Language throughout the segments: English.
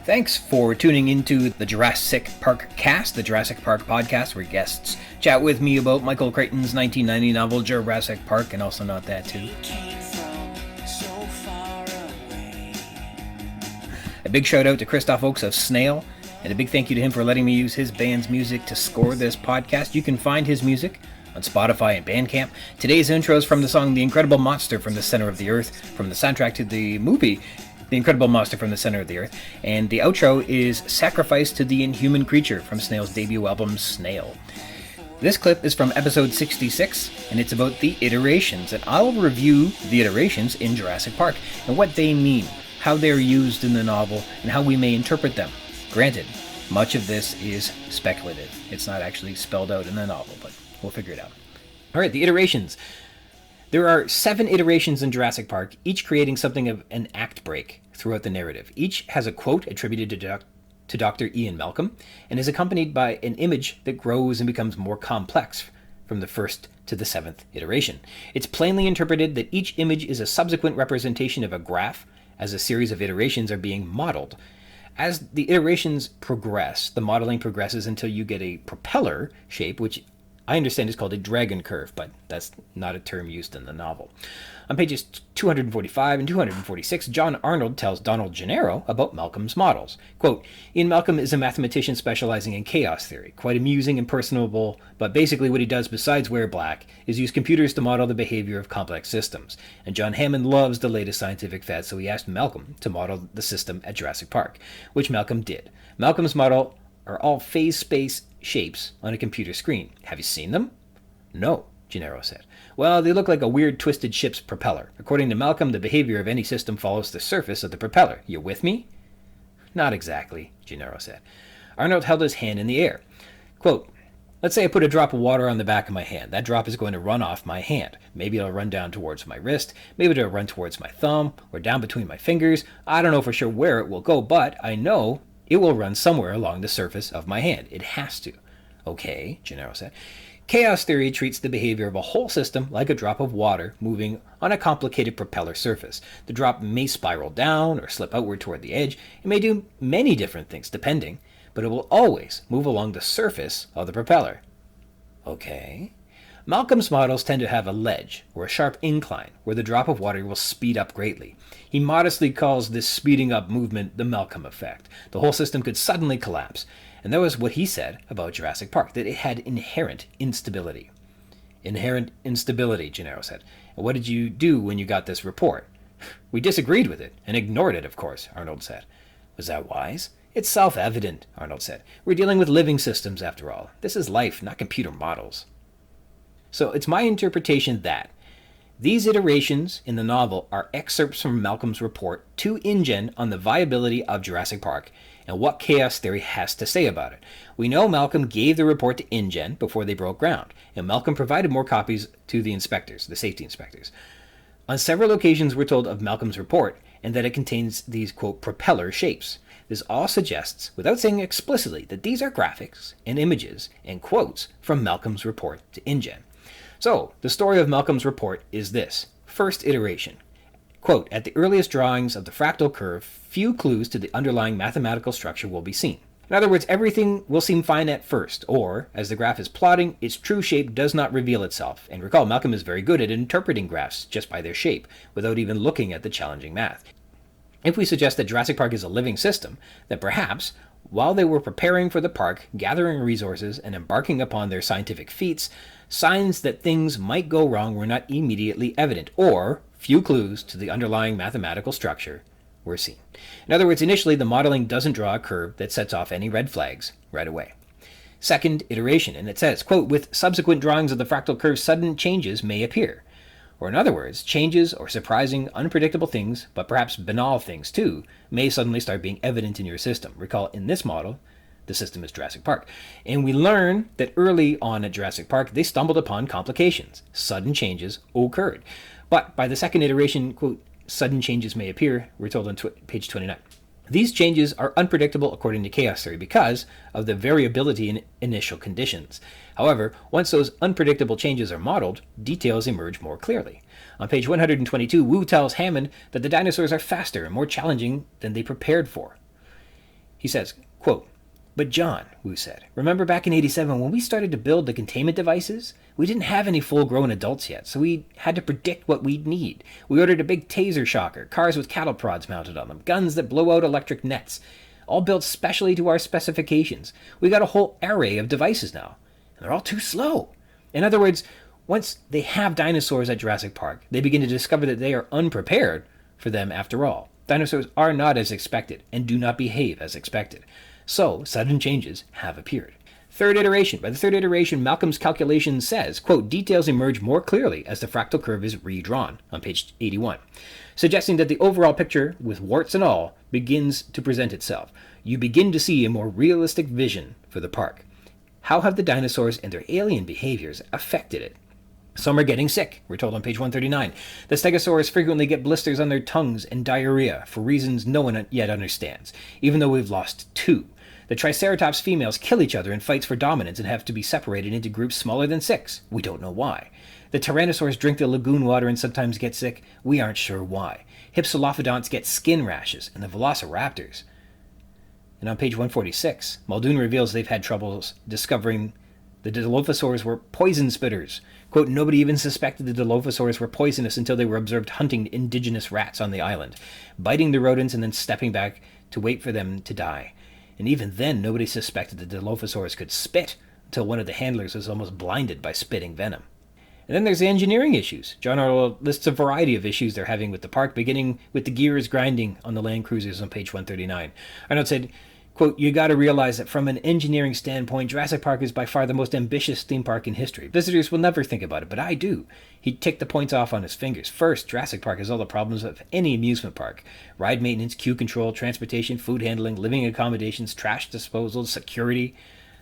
Thanks for tuning into the Jurassic Park cast, the Jurassic Park podcast, where guests chat with me about Michael Crichton's 1990 novel Jurassic Park, and also not that too. A big shout out to Christoph Oakes of Snail, and a big thank you to him for letting me use his band's music to score this podcast. You can find his music on Spotify and Bandcamp. Today's intro is from the song The Incredible Monster from the Center of the Earth, from the soundtrack to the movie The Incredible Monster from the Center of the Earth, and the outro is Sacrifice to the Inhuman Creature from Snail's debut album Snail. This clip is from episode 66, and it's about the iterations, and I'll review the iterations in Jurassic Park and what they mean, how they're used in the novel, and how we may interpret them. Granted, much of this is speculative. It's not actually spelled out in the novel, but we'll figure it out. Alright, the iterations. There are 7 iterations in Jurassic Park, each creating something of an act break throughout the narrative. Each has a quote attributed to Dr. Ian Malcolm, and is accompanied by an image that grows and becomes more complex from the first to the 7th iteration. It's plainly interpreted that each image is a subsequent representation of a graph, as a series of iterations are being modeled. As the iterations progress, the modeling progresses until you get a propeller shape, which I understand is called a dragon curve, but that's not a term used in the novel. On pages 245 and 246, John Arnold tells Donald Gennaro about Malcolm's models. Quote, Ian Malcolm is a mathematician specializing in chaos theory, quite amusing and personable, but basically what he does besides wear black is use computers to model the behavior of complex systems. And John Hammond loves the latest scientific fads, so he asked Malcolm to model the system at Jurassic Park, which Malcolm did. Malcolm's model are all phase space shapes on a computer screen. Have you seen them? No, Gennaro said. Well, they look like a weird twisted ship's propeller. According to Malcolm, the behavior of any system follows the surface of the propeller. You with me? Not exactly, Gennaro said. Arnold held his hand in the air. Quote, let's say I put a drop of water on the back of my hand. That drop is going to run off my hand. Maybe it'll run down towards my wrist. Maybe it'll run towards my thumb or down between my fingers. I don't know for sure where it will go, but I know it will run somewhere along the surface of my hand. It has to. Okay, Gennaro said. Chaos theory treats the behavior of a whole system like a drop of water moving on a complicated propeller surface. The drop may spiral down or slip outward toward the edge. It may do many different things depending, but it will always move along the surface of the propeller. Okay. Malcolm's models tend to have a ledge, or a sharp incline, where the drop of water will speed up greatly. He modestly calls this speeding up movement the Malcolm effect. The whole system could suddenly collapse, and that was what he said about Jurassic Park, that it had inherent instability. Inherent instability, Gennaro said. And what did you do when you got this report? We disagreed with it, and ignored it, of course, Arnold said. Was that wise? It's self-evident, Arnold said. We're dealing with living systems, after all. This is life, not computer models. So it's my interpretation that these iterations in the novel are excerpts from Malcolm's report to InGen on the viability of Jurassic Park and what chaos theory has to say about it. We know Malcolm gave the report to InGen before they broke ground, and Malcolm provided more copies to the inspectors, the safety inspectors. On several occasions we're told of Malcolm's report and that it contains these, quote, propeller shapes. This all suggests, without saying explicitly, that these are graphics and images and quotes from Malcolm's report to InGen. So, the story of Malcolm's report is this. First iteration. Quote, at the earliest drawings of the fractal curve, few clues to the underlying mathematical structure will be seen. In other words, everything will seem fine at first, or, as the graph is plotting, its true shape does not reveal itself. And recall, Malcolm is very good at interpreting graphs just by their shape, without even looking at the challenging math. If we suggest that Jurassic Park is a living system, then perhaps, while they were preparing for the park, gathering resources, and embarking upon their scientific feats, signs that things might go wrong were not immediately evident, or few clues to the underlying mathematical structure were seen. In other words, initially the modeling doesn't draw a curve that sets off any red flags right away. Second iteration, and it says, quote, with subsequent drawings of the fractal curve, sudden changes may appear. Or in other words, changes or surprising, unpredictable things, but perhaps banal things too, may suddenly start being evident in your system. Recall, in this model, the system is Jurassic Park. And we learn that early on at Jurassic Park, they stumbled upon complications. Sudden changes occurred. But by the second iteration, quote, sudden changes may appear, we're told on page 29. These changes are unpredictable according to chaos theory because of the variability in initial conditions. However, once those unpredictable changes are modeled, details emerge more clearly. On page 122, Wu tells Hammond that the dinosaurs are faster and more challenging than they prepared for. He says, quote, "But John," Wu said, "remember back in 87 when we started to build the containment devices? We didn't have any full-grown adults yet, so we had to predict what we'd need. We ordered a big taser shocker, cars with cattle prods mounted on them, guns that blow out electric nets, all built specially to our specifications. We got a whole array of devices now, and they're all too slow." In other words, once they have dinosaurs at Jurassic Park, they begin to discover that they are unprepared for them after all. Dinosaurs are not as expected and do not behave as expected. So, sudden changes have appeared. Third iteration. By the third iteration, Malcolm's calculation says, quote, "Details emerge more clearly as the fractal curve is redrawn," on page 81, suggesting that the overall picture, with warts and all, begins to present itself. You begin to see a more realistic vision for the park. How have the dinosaurs and their alien behaviors affected it? Some are getting sick, we're told on page 139. The stegosaurs frequently get blisters on their tongues and diarrhea for reasons no one yet understands, even though we've lost 2. The Triceratops females kill each other in fights for dominance and have to be separated into groups smaller than 6. We don't know why. The Tyrannosaurs drink the lagoon water and sometimes get sick. We aren't sure why. Hypsilophodonts get skin rashes, and the Velociraptors. And on page 146, Muldoon reveals they've had troubles discovering the Dilophosaurs were poison spitters. Quote, "Nobody even suspected the Dilophosaurs were poisonous until they were observed hunting indigenous rats on the island, biting the rodents and then stepping back to wait for them to die. And even then, nobody suspected the Dilophosaurs could spit until one of the handlers was almost blinded by spitting venom." And then there's the engineering issues. John Arnold lists a variety of issues they're having with the park, beginning with the gears grinding on the Land Cruisers on page 139. Arnold said, quote, "You gotta realize that from an engineering standpoint, Jurassic Park is by far the most ambitious theme park in history. Visitors will never think about it, but I do." He ticked the points off on his fingers. First, Jurassic Park has all the problems of any amusement park. Ride maintenance, queue control, transportation, food handling, living accommodations, trash disposal, security.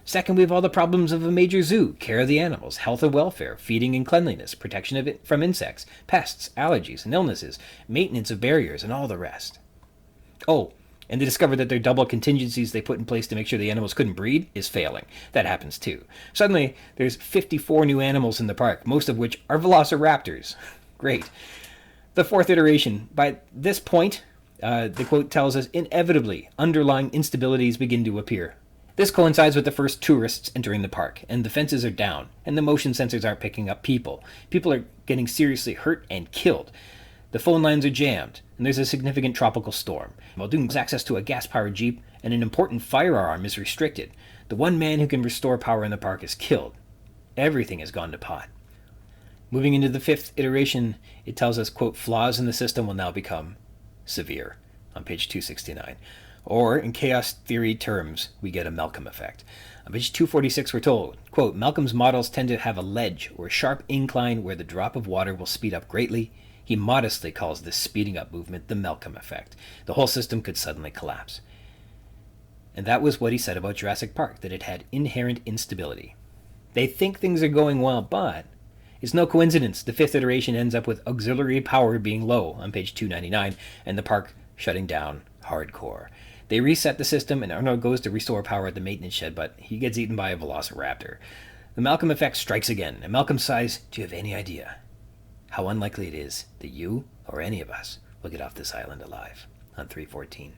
Second, we have all the problems of a major zoo: care of the animals, health and welfare, feeding and cleanliness, protection of it from insects, pests, allergies, and illnesses, maintenance of barriers, and all the rest. Oh, and they discovered that their double contingencies they put in place to make sure the animals couldn't breed is failing. That happens too. Suddenly, there's 54 new animals in the park, most of which are velociraptors. Great. The fourth iteration. By this point, the quote tells us, inevitably, underlying instabilities begin to appear. This coincides with the first tourists entering the park, and the fences are down, and the motion sensors aren't picking up people. People are getting seriously hurt and killed. The phone lines are jammed, and there's a significant tropical storm. Muldoon's access to a gas-powered jeep and an important firearm is restricted. The one man who can restore power in the park is killed. Everything has gone to pot. Moving into the fifth iteration, it tells us, quote, flaws in the system will now become severe, on page 269. Or, in chaos theory terms, we get a Malcolm effect. On page 246, we're told, quote, Malcolm's models tend to have a ledge or a sharp incline where the drop of water will speed up greatly. He modestly calls this speeding up movement the Malcolm effect. The whole system could suddenly collapse. And that was what he said about Jurassic Park, that it had inherent instability. They think things are going well, but it's no coincidence the fifth iteration ends up with auxiliary power being low on page 299 and the park shutting down hardcore. They reset the system and Arnold goes to restore power at the maintenance shed, but he gets eaten by a velociraptor. The Malcolm effect strikes again, and Malcolm sighs, do you have any idea how unlikely it is that you or any of us will get off this island alive on 314?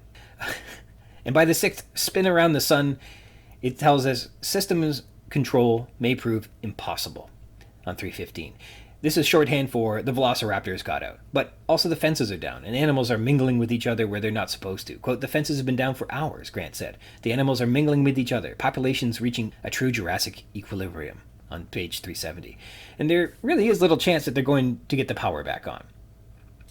And by the sixth spin around the sun, it tells us systems control may prove impossible on 315. This is shorthand for the velociraptors got out, but also the fences are down, and animals are mingling with each other where they're not supposed to. Quote, the fences have been down for hours, Grant said. The animals are mingling with each other, populations reaching a true Jurassic equilibrium on page 370. And there really is little chance that they're going to get the power back on.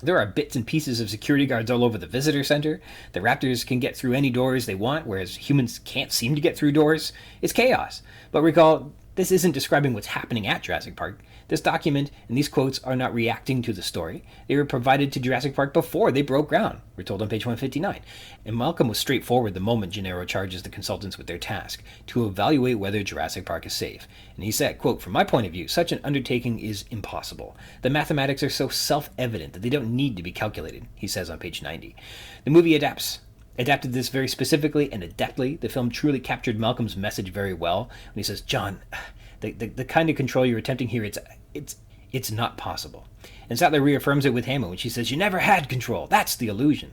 There are bits and pieces of security guards all over the visitor center. The raptors can get through any doors they want, whereas humans can't seem to get through doors. It's chaos. But recall, this isn't describing what's happening at Jurassic Park. This document and these quotes are not reacting to the story. They were provided to Jurassic Park before they broke ground, we're told on page 159. And Malcolm was straightforward the moment Gennaro charges the consultants with their task, to evaluate whether Jurassic Park is safe. And he said, quote, from my point of view, such an undertaking is impossible. The mathematics are so self-evident that they don't need to be calculated, he says on page 90. The movie adapted this very specifically and adeptly. The film truly captured Malcolm's message very well when he says, John, the kind of control you're attempting here, it's not possible. And Sattler reaffirms it with Hammond when she says, "You never had control. That's the illusion."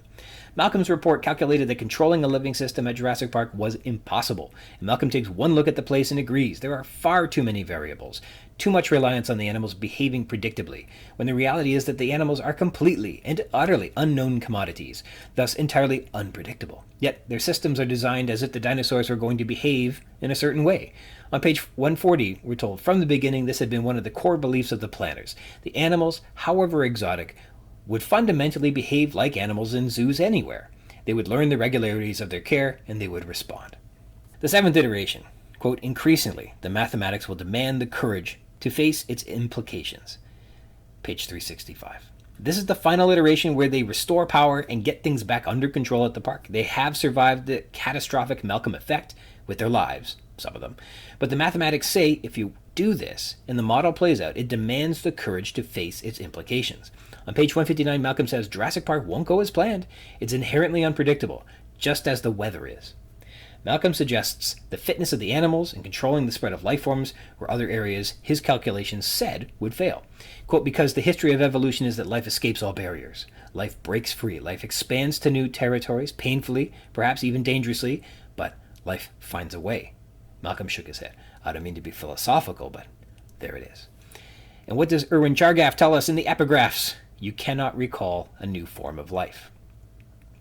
Malcolm's report calculated that controlling a living system at Jurassic Park was impossible, and Malcolm takes one look at the place and agrees there are far too many variables, too much reliance on the animals behaving predictably, when the reality is that the animals are completely and utterly unknown commodities, thus entirely unpredictable. Yet their systems are designed as if the dinosaurs were going to behave in a certain way. On page 140, we're told, "From the beginning, this had been one of the core beliefs of the planners. The animals, however exotic, would fundamentally behave like animals in zoos anywhere. They would learn the regularities of their care, and they would respond." The seventh iteration, quote, "Increasingly, the mathematics will demand the courage to face its implications." Page 365. This is the final iteration where they restore power and get things back under control at the park. They have survived the catastrophic Malcolm effect with their lives, some of them. But the mathematics say if you do this and the model plays out, it demands the courage to face its implications. On page 159, Malcolm says, "Jurassic Park won't go as planned. It's inherently unpredictable, just as the weather is." Malcolm suggests the fitness of the animals and controlling the spread of life forms were other areas his calculations said would fail. Quote, "Because the history of evolution is that life escapes all barriers. Life breaks free. Life expands to new territories, painfully, perhaps even dangerously, but life finds a way." Malcolm shook his head. "I don't mean to be philosophical, but there it is." And what does Irwin Chargaff tell us in the epigraphs? You cannot recall a new form of life.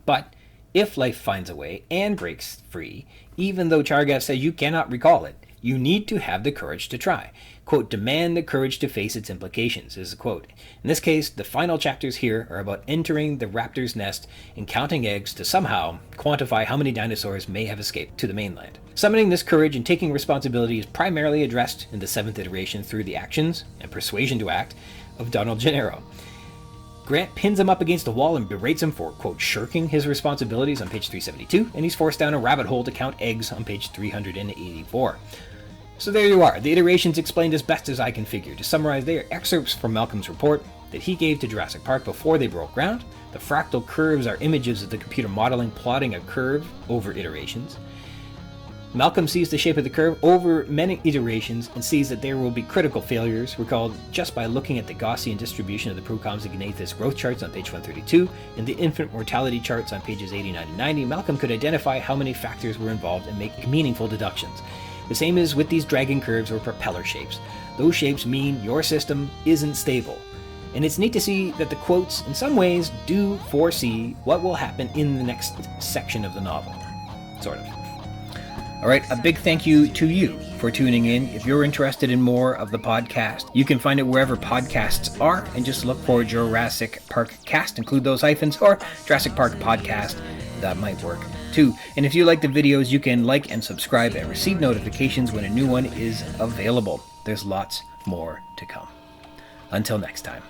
But if life finds a way and breaks free, even though Chargaff says you cannot recall it, you need to have the courage to try. Quote, "Demand the courage to face its implications," is the quote. In this case, the final chapters here are about entering the raptor's nest and counting eggs to somehow quantify how many dinosaurs may have escaped to the mainland. Summoning this courage and taking responsibility is primarily addressed in the seventh iteration through the actions and persuasion to act of Donald Gennaro. Grant pins him up against the wall and berates him for, quote, "shirking his responsibilities" on page 372, and he's forced down a rabbit hole to count eggs on page 384. So there you are, the iterations explained as best as I can figure. To summarize, they are excerpts from Malcolm's report that he gave to Jurassic Park before they broke ground. The fractal curves are images of the computer modeling plotting a curve over iterations. Malcolm sees the shape of the curve over many iterations and sees that there will be critical failures, recalled just by looking at the Gaussian distribution of the Procoms and Gnathus growth charts on page 132 and the infant mortality charts on pages 89 and 90. Malcolm could identify how many factors were involved and make meaningful deductions. The same is with these dragon curves or propeller shapes. Those shapes mean your system isn't stable. And it's neat to see that the quotes, in some ways, do foresee what will happen in the next section of the novel. Sort of. All right, a big thank you to you for tuning in. If you're interested in more of the podcast, you can find it wherever podcasts are, and just look for Jurassic Park Cast, include those hyphens, or Jurassic Park Podcast. That might work too. And if you like the videos, you can like and subscribe and receive notifications when a new one is available. There's lots more to come. Until next time.